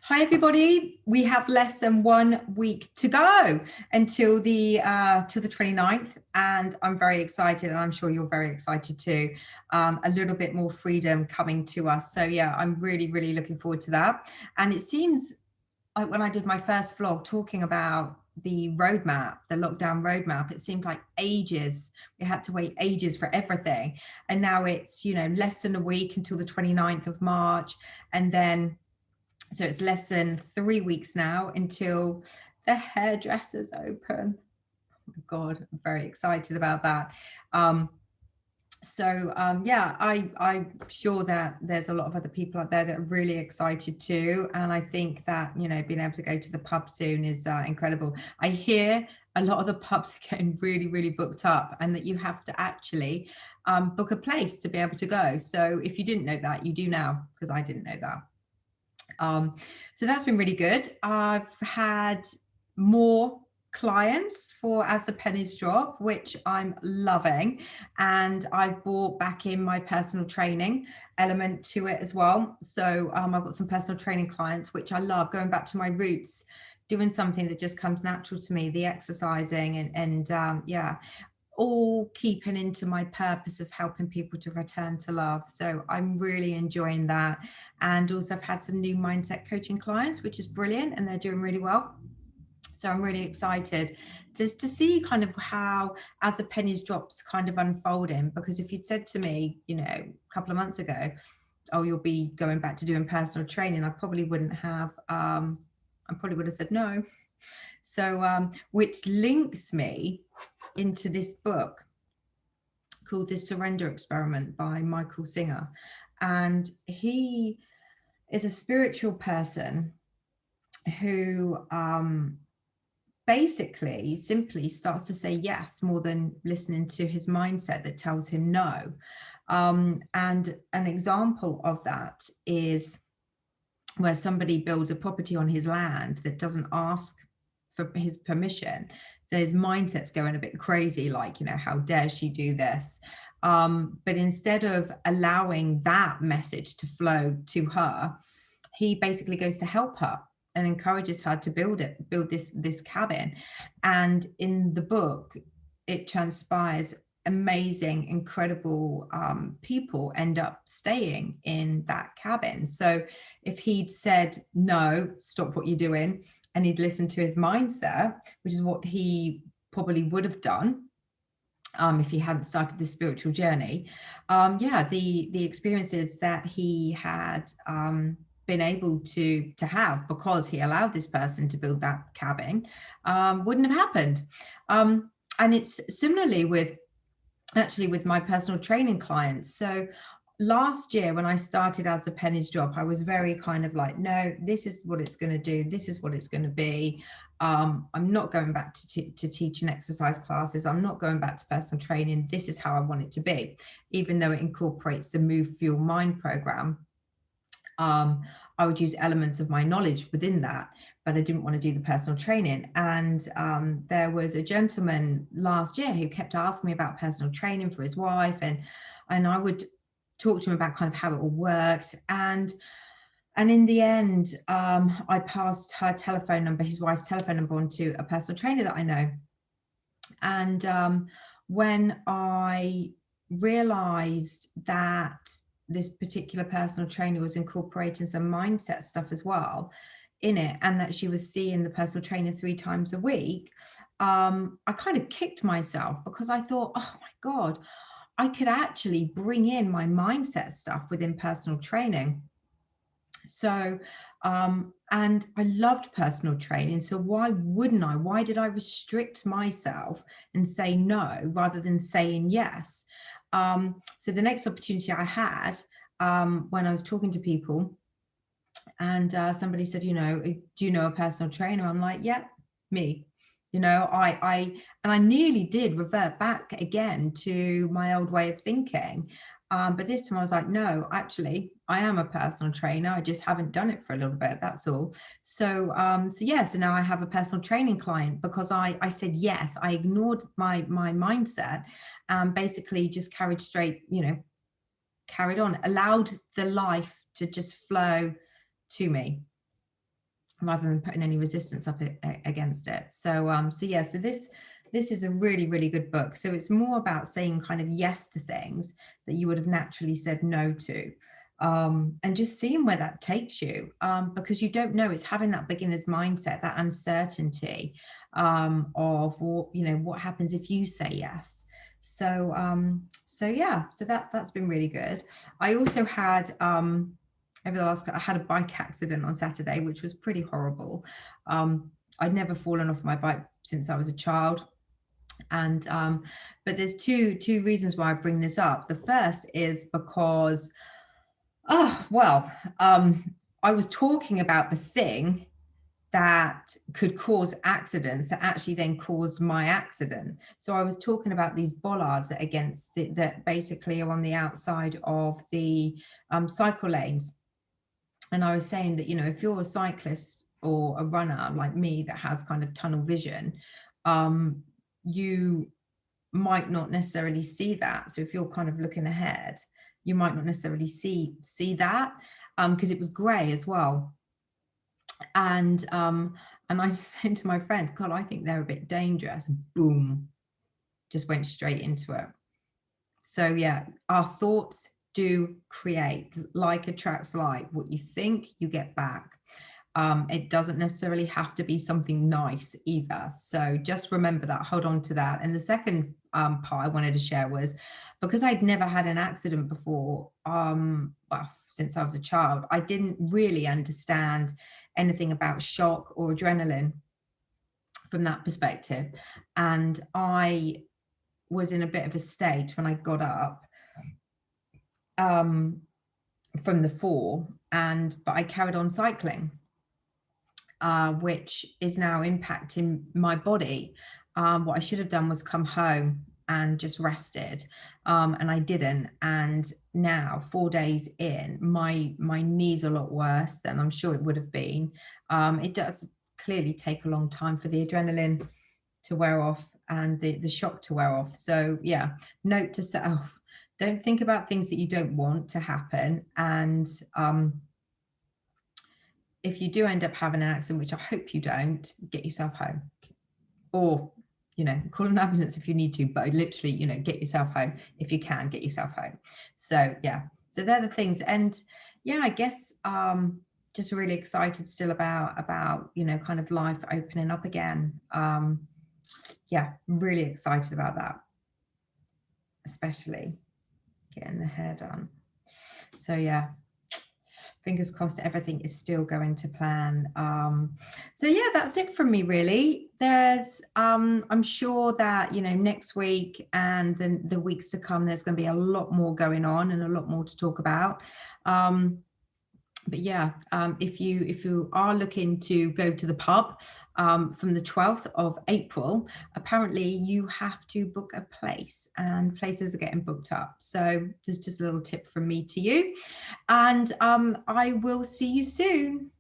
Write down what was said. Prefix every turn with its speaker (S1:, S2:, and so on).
S1: Hi everybody, we have less than 1 week to go until the 29th, and I'm very excited, and I'm sure you're very excited too. A little bit more freedom coming to us, so yeah, I'm really looking forward to that. And it seems like when I did my first vlog talking about the roadmap, the lockdown roadmap, it seemed like ages. We had to wait ages for everything, and now it's, you know, less than a week until the 29th of March, and then so it's less than 3 weeks now until the hairdressers open. Oh my God, I'm very excited about that. Yeah, I'm sure that there's a lot of other people out there that are really excited too. And I think that, you know, being able to go to the pub soon is incredible. I hear a lot of the pubs are getting really booked up, and that you have to actually book a place to be able to go. So if you didn't know that, you do now, because I didn't know that. So that's been really good. I've had more clients for As the Pennies Drop, which I'm loving, and I've brought back in my personal training element to it as well. So I've got some personal training clients, which I love, going back to my roots, doing something that just comes natural to me, the exercising, and yeah, all keeping into my purpose of helping people to return to love. So I'm really enjoying that. And also I've had some new mindset coaching clients, which is brilliant, and they're doing really well. So I'm really excited just to see kind of how As the Pennies Drops kind of unfolding, because if you'd said to me, you know, a couple of months ago, oh, you'll be going back to doing personal training, I probably wouldn't have, I probably would have said no. So which links me into this book called The Surrender Experiment by Michael Singer. And he is a spiritual person who basically simply starts to say yes more than listening to his mindset that tells him no. And an example of that is where somebody builds a property on his land that doesn't ask for his permission. So his mindset's going a bit crazy, like, you know, how dare she do this? But instead of allowing that message to flow to her, he basically goes to help her and encourages her to build this cabin. And in the book, it transpires amazing, incredible people end up staying in that cabin. So if he'd said, no, stop what you're doing, and he'd listened to his mindset, which is what he probably would have done if he hadn't started this spiritual journey, yeah, the experiences that he had been able to have because he allowed this person to build that cabin wouldn't have happened. And it's similarly with my personal training clients. So last year when I started As the Pennies Drop, I was very kind of like, no, this is what it's going to do. This is what it's going to be. I'm not going back to teaching exercise classes. I'm not going back to personal training. This is how I want it to be, even though it incorporates the Move Fuel Mind program. I would use elements of my knowledge within that, but I didn't want to do the personal training. And there was a gentleman last year who kept asking me about personal training for his wife, and I would talk to him about kind of how it all worked. And in the end, I passed her telephone number, his wife's telephone number, on to a personal trainer that I know. And when I realized that this particular personal trainer was incorporating some mindset stuff as well in it, and that she was seeing the personal trainer 3 times a week, I kind of kicked myself, because I thought, oh my God, I could actually bring in my mindset stuff within personal training. So, and I loved personal training. So why wouldn't I? Why did I restrict myself and say no rather than saying yes? So the next opportunity I had, when I was talking to people, and somebody said, you know, do you know a personal trainer? I'm like, yeah, me. You know, I nearly did revert back again to my old way of thinking. But this time I was like, no, actually, I am a personal trainer. I just haven't done it for a little bit. That's all. So yeah, so now I have a personal training client because I said yes. I ignored my mindset, basically just carried straight, you know, carried on, allowed the life to just flow to me. rather than putting any resistance up against it. So yeah, so this is a really, really good book. So it's more about saying kind of yes to things that you would have naturally said no to, and just seeing where that takes you, because you don't know. It's having that beginner's mindset, that uncertainty of what happens if you say yes. So yeah, so that's been really good. I also had I had a bike accident on Saturday, which was pretty horrible. I'd never fallen off my bike since I was a child. And but there's two reasons why I bring this up. The first is because I was talking about the thing that could cause accidents that actually then caused my accident. So I was talking about these bollards that basically are on the outside of the cycle lanes. And I was saying that, if you're a cyclist or a runner like me that has kind of tunnel vision, you might not necessarily see that. So if you're kind of looking ahead, you might not necessarily see that, because it was grey as well. And I just said to my friend, God, I think they're a bit dangerous. Boom, just went straight into it. So yeah, our thoughts do create. Like attracts like. What you think, you get back. It doesn't necessarily have to be something nice either. So just remember that, hold on to that. And the second part I wanted to share was, because I'd never had an accident before, since I was a child, I didn't really understand anything about shock or adrenaline from that perspective. And I was in a bit of a state when I got up from the fall, but I carried on cycling, which is now impacting my body. What I should have done was come home and just rested, and I didn't. And now 4 days in, my knee's a lot worse than I'm sure it would have been. It does clearly take a long time for the adrenaline to wear off and the shock to wear off. So yeah, note to self, don't think about things that you don't want to happen. And if you do end up having an accident, which I hope you don't, get yourself home, or call an ambulance if you need to, but literally, get yourself home. If you can, get yourself home. So yeah, so they're the things. And yeah, I guess just really excited still about kind of life opening up again. Yeah, really excited about that, especially getting the hair done. So yeah, fingers crossed everything is still going to plan. So yeah, that's it from me really. There's I'm sure that next week and then the weeks to come, there's going to be a lot more going on and a lot more to talk about. But yeah, if you are looking to go to the pub from the 12th of April, apparently you have to book a place, and places are getting booked up. So there's just a little tip from me to you, and I will see you soon.